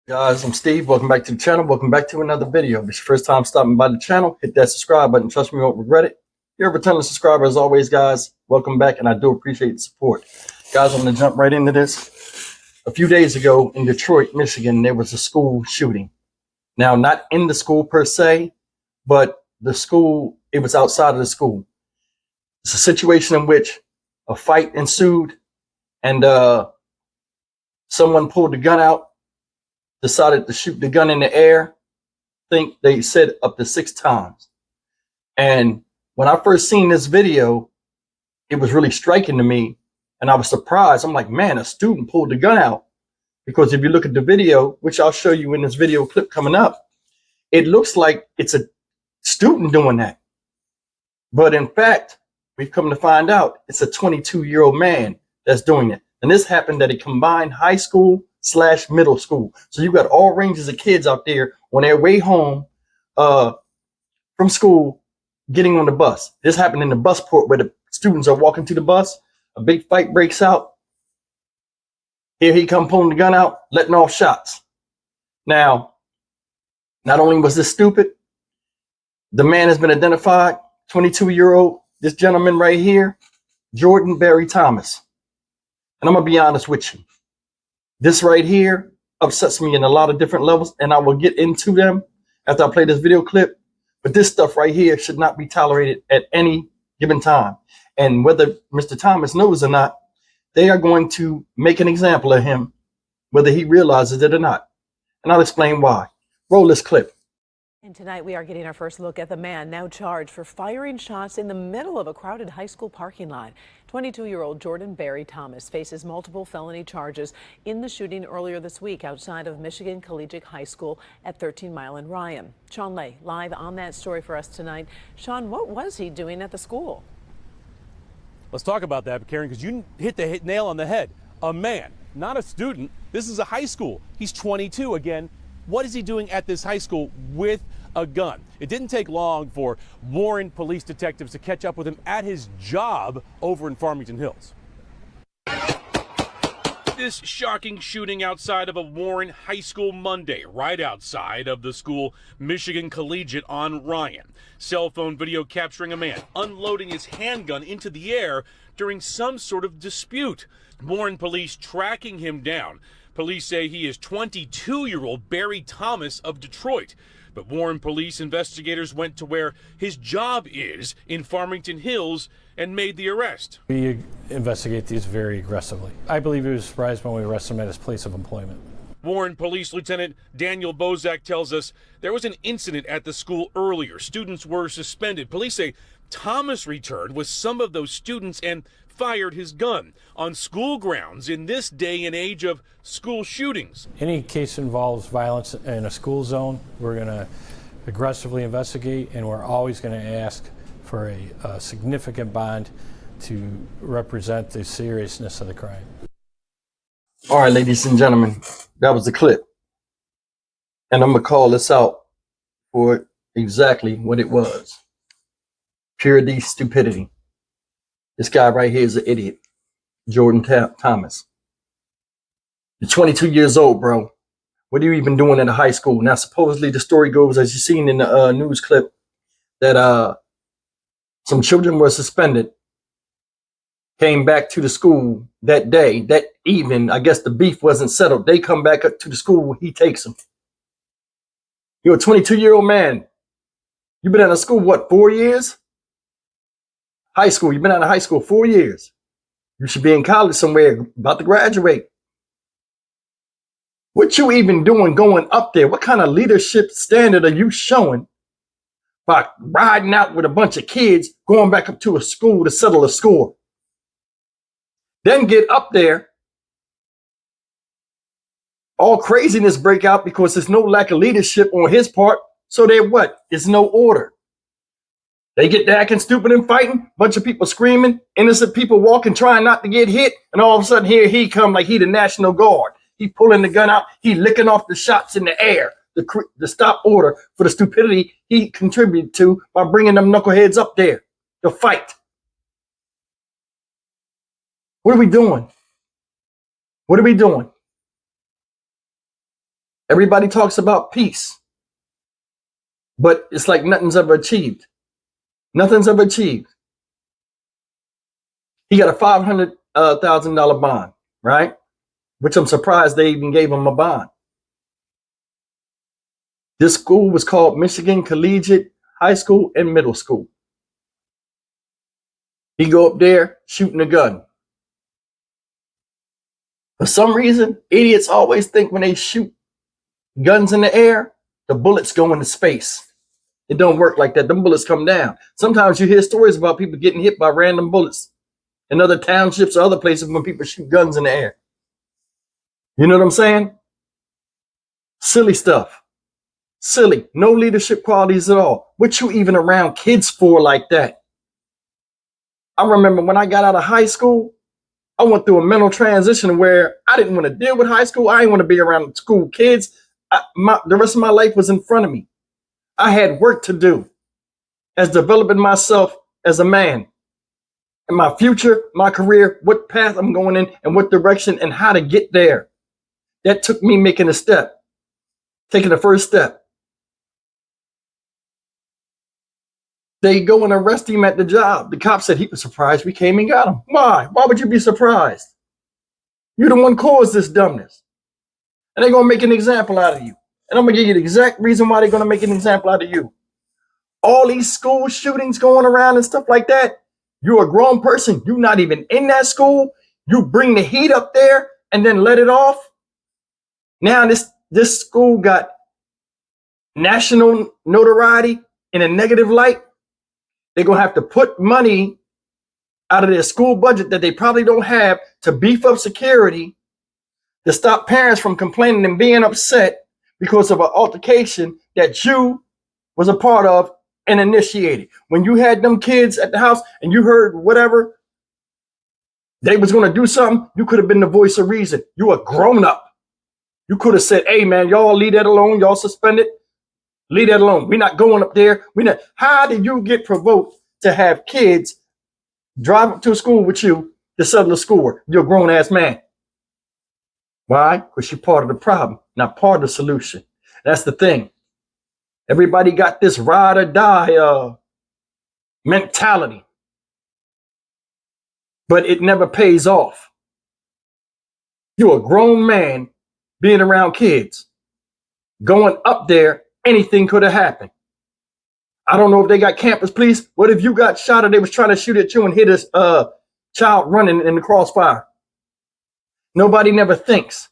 Guys, I'm Steve. Welcome back to the channel. Welcome back to another video. If it's your first time stopping by the channel, hit that subscribe button. Trust me, you won't regret it. You're a returning subscriber as always, guys. Welcome back, and I do appreciate the support. Guys, I'm going to jump right into this. A few days ago in Detroit, Michigan, there was a school shooting. Now, not in the school per se, but the school, it was outside of the school. It's a situation in which a fight ensued, and someone pulled the gun out, decided to shoot the gun in the air. I think they said up to 6 times. And when I first seen this video, it was really striking to me. And I was surprised. I'm like, man, a student pulled the gun out. Because if you look at the video, which I'll show you in this video clip coming up, it looks like it's a student doing that. But in fact, we've come to find out it's a 22-year-old man that's doing it. And this happened at a combined high school / middle school. So you got all ranges of kids out there on their way home from school, getting on the bus. This happened in the bus port where the students are walking to the bus. A big fight breaks out. Here he come pulling the gun out, letting off shots. Now, not only was this stupid, the man has been identified, 22-year-old, this gentleman right here, Jordan Barry Thomas. And I'm going to be honest with you. This right here upsets me in a lot of different levels, and I will get into them after I play this video clip. But this stuff right here should not be tolerated at any given time. And whether Mr. Thomas knows or not, they are going to make an example of him, whether he realizes it or not. And I'll explain why. Roll this clip. And tonight we are getting our first look at the man now charged for firing shots in the middle of a crowded high school parking lot. 22-year-old Jordan Barry Thomas faces multiple felony charges in the shooting earlier this week outside of Michigan Collegiate High School at 13 Mile and Ryan. Sean Lay live on that story for us tonight. Sean, what was he doing at the school? Let's talk about that, Karen, because you hit the nail on the head. A man, not a student. This is a high school. He's 22 again. What is he doing at this high school with a gun? It didn't take long for Warren police detectives to catch up with him at his job over in Farmington Hills. This shocking shooting outside of a Warren high school Monday, right outside of the school Michigan Collegiate on Ryan. Cell phone video capturing a man unloading his handgun into the air during some sort of dispute. Warren police tracking him down. Police say he is 22-year-old Barry Thomas of Detroit. But Warren police investigators went to where his job is in Farmington Hills and made the arrest. We investigate these very aggressively. I believe he was surprised when we arrested him at his place of employment. Warren Police Lieutenant Daniel Bozak tells us there was an incident at the school earlier. Students were suspended. Police say Thomas returned with some of those students and fired his gun on school grounds in this day and age of school shootings. Any case involves violence in a school zone, we're going to aggressively investigate, and we're always going to ask for a significant bond to represent the seriousness of the crime. All right, ladies and gentlemen, that was the clip. And I'm going to call this out for exactly what it was. Pure D stupidity. This guy right here is an idiot. Jordan Thomas. You're 22 years old, bro. What are you even doing in a high school? Now, supposedly the story goes, as you've seen in the news clip, that some children were suspended, came back to the school that day, that evening. I guess the beef wasn't settled. They come back up to the school. He takes them. You're a 22-year-old man. You've been out of school, what, 4 years? High school. You've been out of high school 4 years. You should be in college somewhere, about to graduate. What you even doing going up there? What kind of leadership standard are you showing by riding out with a bunch of kids, going back up to a school to settle a score? Then get up there, all craziness break out because there's no lack of leadership on his part. So there what? There's no order. They get to acting stupid and fighting, bunch of people screaming, innocent people walking, trying not to get hit. And all of a sudden here he come like he the National Guard. He pulling the gun out. He licking off the shots in the air. The stop order for the stupidity he contributed to by bringing them knuckleheads up there to fight. What are we doing? What are we doing? Everybody talks about peace, but it's like nothing's ever achieved. Nothing's ever achieved. He got a $500,000 bond, right? Which I'm surprised they even gave him a bond. This school was called Michigan Collegiate High School and Middle School. He go up there shooting a gun. For some reason, idiots always think when they shoot guns in the air, the bullets go into space. It don't work like that. Them bullets come down. Sometimes you hear stories about people getting hit by random bullets in other townships or other places when people shoot guns in the air. You know what I'm saying? Silly stuff. Silly. No leadership qualities at all. What you even around kids for like that? I remember when I got out of high school, I went through a mental transition where I didn't want to deal with high school. I didn't want to be around school kids. The rest of my life was in front of me. I had work to do as developing myself as a man. And my future, my career, what path I'm going in and what direction and how to get there. That took me making a step, taking the first step. They go and arrest him at the job. The cop said he was surprised we came and got him. Why? Why would you be surprised? You're the one caused this dumbness. And they're going to make an example out of you. And I'm going to give you the exact reason why they're going to make an example out of you. All these school shootings going around and stuff like that. You're a grown person. You're not even in that school. You bring the heat up there and then let it off. Now this school got national notoriety in a negative light. They're going to have to put money out of their school budget that they probably don't have to beef up security, to stop parents from complaining and being upset because of an altercation that you was a part of and initiated. When you had them kids at the house and you heard whatever, they was going to do something, you could have been the voice of reason. You a grown up. You could have said, hey man, y'all leave that alone. Y'all suspended. Leave that alone. We're not going up there. How did you get provoked to have kids drive up to a school with you to settle the score? You're a grown ass man. Why? Because you're part of the problem, not part of the solution. That's the thing. Everybody got this ride or die mentality, but it never pays off. You're a grown man being around kids. Going up there, anything could have happened. I don't know if they got campus police. What if you got shot or they was trying to shoot at you and hit a child running in the crossfire? Nobody never thinks.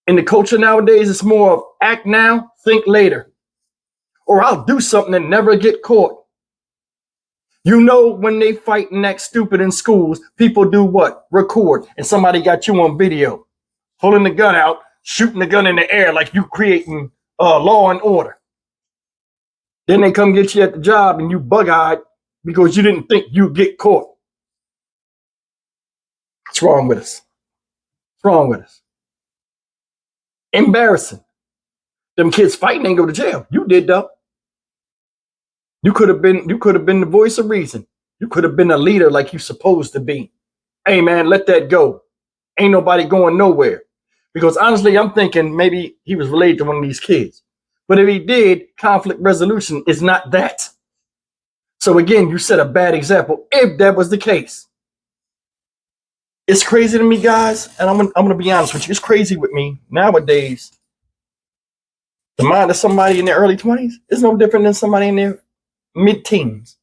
In the culture nowadays, it's more of act now, think later. Or I'll do something and never get caught. You know, when they fight and act stupid in schools, people do what? Record. And somebody got you on video, pulling the gun out, shooting the gun in the air like you creating law and order. Then they come get you at the job and you bug-eyed because you didn't think you'd get caught. What's wrong with us? What's wrong with us? Embarrassing. Them kids fighting ain't go to jail. You did though. You could have been the voice of reason. You could have been a leader like you're supposed to be. Hey man, let that go. Ain't nobody going nowhere. Because honestly, I'm thinking maybe he was related to one of these kids. But if he did, conflict resolution is not that. So again, you set a bad example if that was the case. It's crazy to me, guys, and I'm gonna be honest with you. It's crazy with me nowadays. The mind of somebody in their early 20s is no different than somebody in their mid-teens.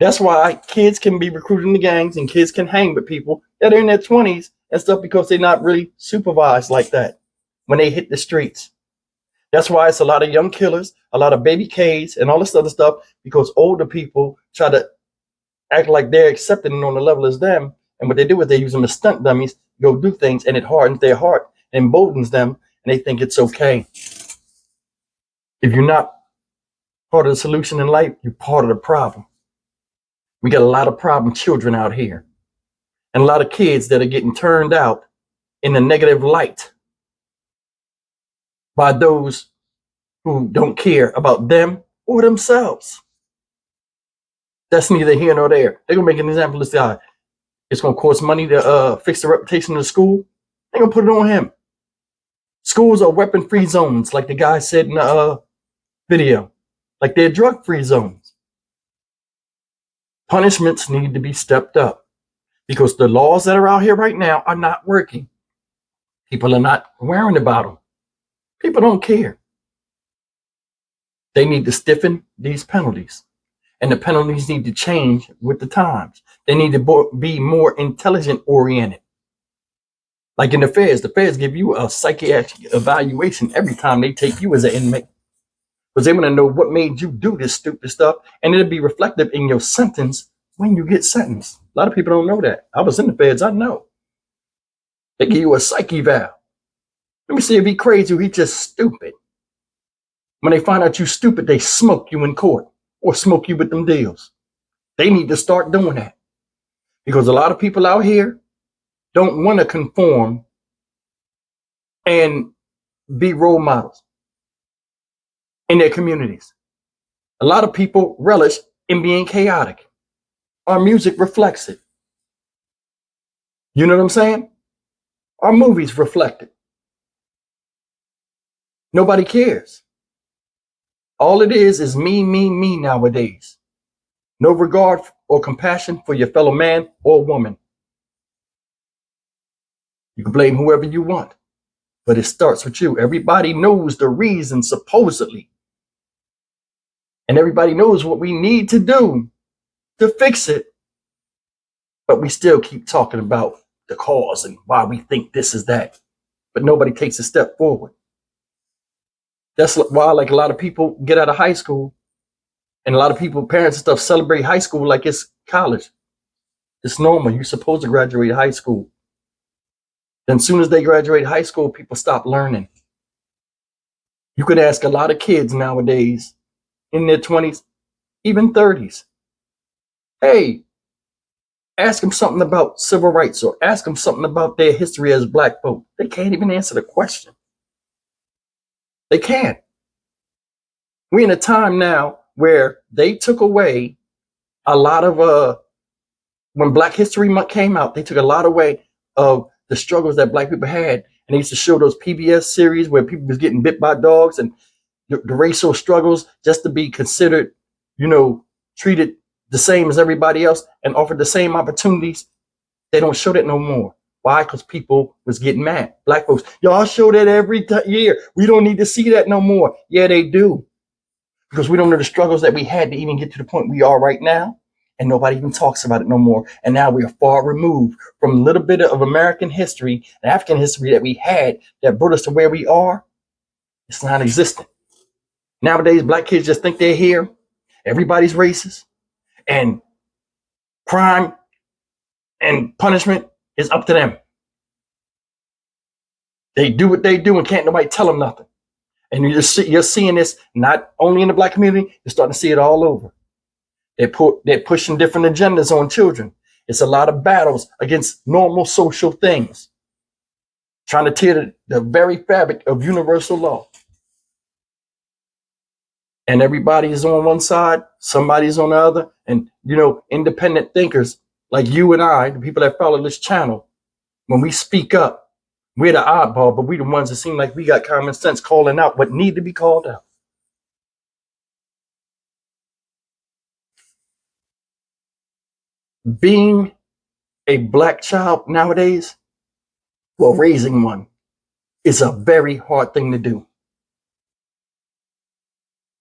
That's why kids can be recruited into gangs and kids can hang with people that are in their 20s and stuff because they're not really supervised like that when they hit the streets. That's why it's a lot of young killers, a lot of baby K's and all this other stuff because older people try to act like they're accepted and on the level as them. And what they do is they use them as stunt dummies, go do things, and it hardens their heart and emboldens them, and they think it's okay. If you're not part of the solution in life, you're part of the problem. We got a lot of problem children out here and a lot of kids that are getting turned out in a negative light by those who don't care about them or themselves. That's neither here nor there. They're going to make an example of this guy. It's going to cost money to fix the reputation of the school. They're going to put it on him. Schools are weapon-free zones, like the guy said in the video, like they're drug-free zones. Punishments need to be stepped up because the laws that are out here right now are not working. People are not worrying about them. People don't care. They need to stiffen these penalties, and the penalties need to change with the times. They need to be more intelligent oriented. Like in the feds give you a psychiatric evaluation every time they take you as an inmate, because they want to know what made you do this stupid stuff, and it'll be reflective in your sentence when you get sentenced. A lot of people don't know that. I was in the feds, I know. They give you a psych eval. Let me see if he crazy or he just stupid. When they find out you stupid, they smoke you in court or smoke you with them deals. They need to start doing that, because a lot of people out here don't want to conform and be role models in their communities. A lot of people relish in being chaotic. Our music reflects it. You know what I'm saying? Our movies reflect it. Nobody cares. All it is me, me, me nowadays. No regard or compassion for your fellow man or woman. You can blame whoever you want, but it starts with you. Everybody knows the reason, supposedly. And everybody knows what we need to do to fix it. But we still keep talking about the cause and why we think this is that. But nobody takes a step forward. That's why, like, a lot of people get out of high school, and a lot of people, parents and stuff, celebrate high school like it's college. It's normal. You're supposed to graduate high school. Then as soon as they graduate high school, people stop learning. You could ask a lot of kids nowadays in their 20s, even 30s. Hey, ask them something about civil rights or ask them something about their history as black folk. They can't even answer the question. They can't. We're in a time now where they took away a lot of, when Black History Month came out, they took a lot away of the struggles that black people had. And they used to show those PBS series where people was getting bit by dogs and the racial struggles just to be considered, treated the same as everybody else and offered the same opportunities. They don't show that no more. Why? Because people was getting mad. Black folks, y'all show that every year. We don't need to see that no more. Yeah, they do. Because we don't know the struggles that we had to even get to the point we are right now. And nobody even talks about it no more. And now we are far removed from a little bit of American history and African history that we had that brought us to where we are. It's non-existent. Nowadays, black kids just think they're here. Everybody's racist. And crime and punishment is up to them. They do what they do and can't nobody tell them nothing. And you're seeing this not only in the black community, you're starting to see it all over. They're pushing different agendas on children. It's a lot of battles against normal social things, trying to tear the very fabric of universal law. And everybody is on one side, somebody's on the other. And, independent thinkers like you and I, the people that follow this channel, when we speak up, we're the oddball, but we're the ones that seem like we got common sense calling out what need to be called out. Being a black child nowadays, well, raising one, is a very hard thing to do.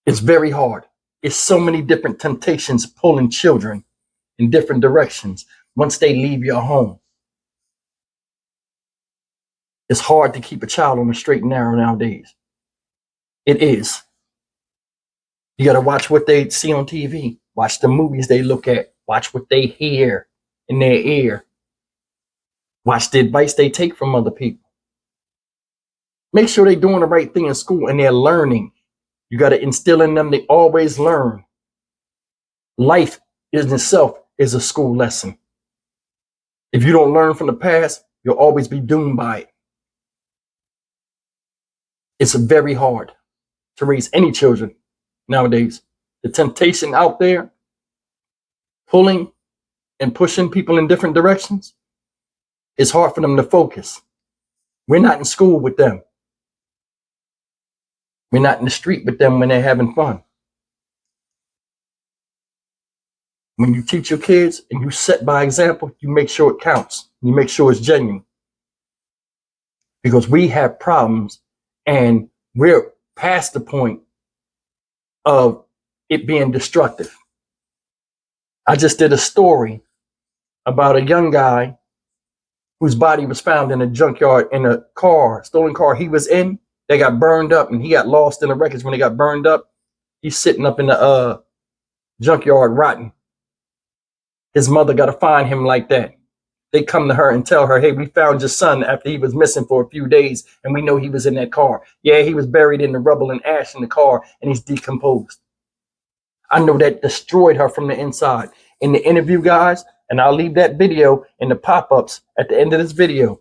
It's very hard. It's so many different temptations pulling children in different directions once they leave your home. It's hard to keep a child on the straight and narrow nowadays. It is. You got to watch what they see on TV, watch the movies they look at, watch what they hear in their ear, watch the advice they take from other people. Make sure they're doing the right thing in school and they're learning. You got to instill in them they always learn. Life in itself is a school lesson. If you don't learn from the past, you'll always be doomed by it. It's very hard to raise any children nowadays. The temptation out there, pulling and pushing people in different directions, it's hard for them to focus. We're not in school with them. We're not in the street with them when they're having fun. When you teach your kids and you set by example, you make sure it counts. You make sure it's genuine. Because we have problems and we're past the point of it being destructive. I just did a story about a young guy whose body was found in a junkyard in a car, stolen car he was in. They got burned up and he got lost in the wreckage when they got burned up. He's sitting up in the junkyard rotting. His mother got to find him like that. They come to her and tell her, hey, we found your son after he was missing for a few days, and we know he was in that car. Yeah, he was buried in the rubble and ash in the car, and he's decomposed. I know that destroyed her from the inside. In the interview, guys, and I'll leave that video in the pop-ups at the end of this video,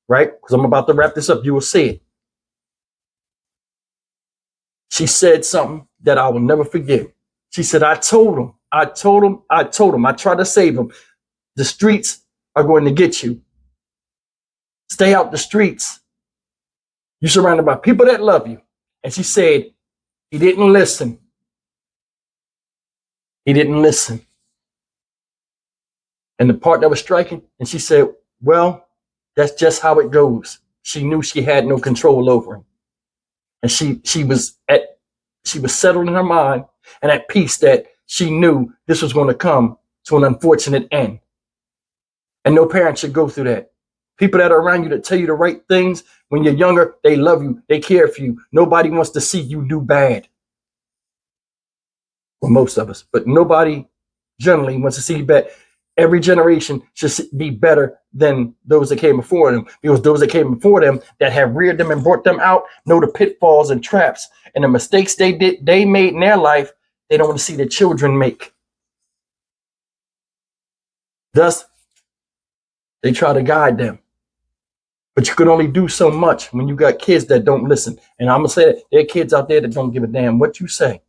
right? Because I'm about to wrap this up. You will see it. She said something that I will never forget. She said, I told him. I tried to save him. The streets are going to get you. Stay out the streets. You're surrounded by people that love you. And she said, he didn't listen. He didn't listen. And the part that was striking, and she said, well, that's just how it goes. She knew she had no control over him. And she was settled in her mind and at peace that she knew this was going to come to an unfortunate end. And no parent should go through that. People that are around you that tell you the right things when you're younger, they love you, they care for you. Nobody wants to see you do bad. Well, most of us, but nobody generally wants to see you bad. Every generation should be better than those that came before them, because those that came before them that have reared them and brought them out know the pitfalls and traps and the mistakes they made in their life. They don't want to see their children make. Thus, they try to guide them. But you can only do so much when you got kids that don't listen. And I'm going to say that there are kids out there that don't give a damn what you say.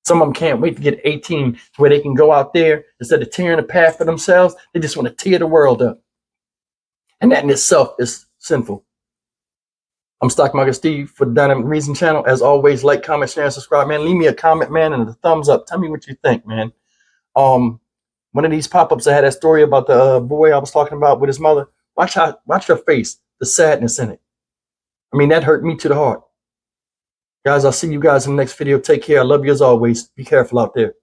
Some of them can't wait to get 18 to where they can go out there instead of tearing a path for themselves. They just want to tear the world up. And that in itself is sinful. I'm Stock Market Steve for the Dynamic Reason channel. As always, like, comment, share, and subscribe, man. Leave me a comment, man, and a thumbs up. Tell me what you think, man. One of these pop-ups, I had that story about the boy I was talking about with his mother. Watch her face, the sadness in it. I mean, that hurt me to the heart. Guys, I'll see you guys in the next video. Take care. I love you as always. Be careful out there.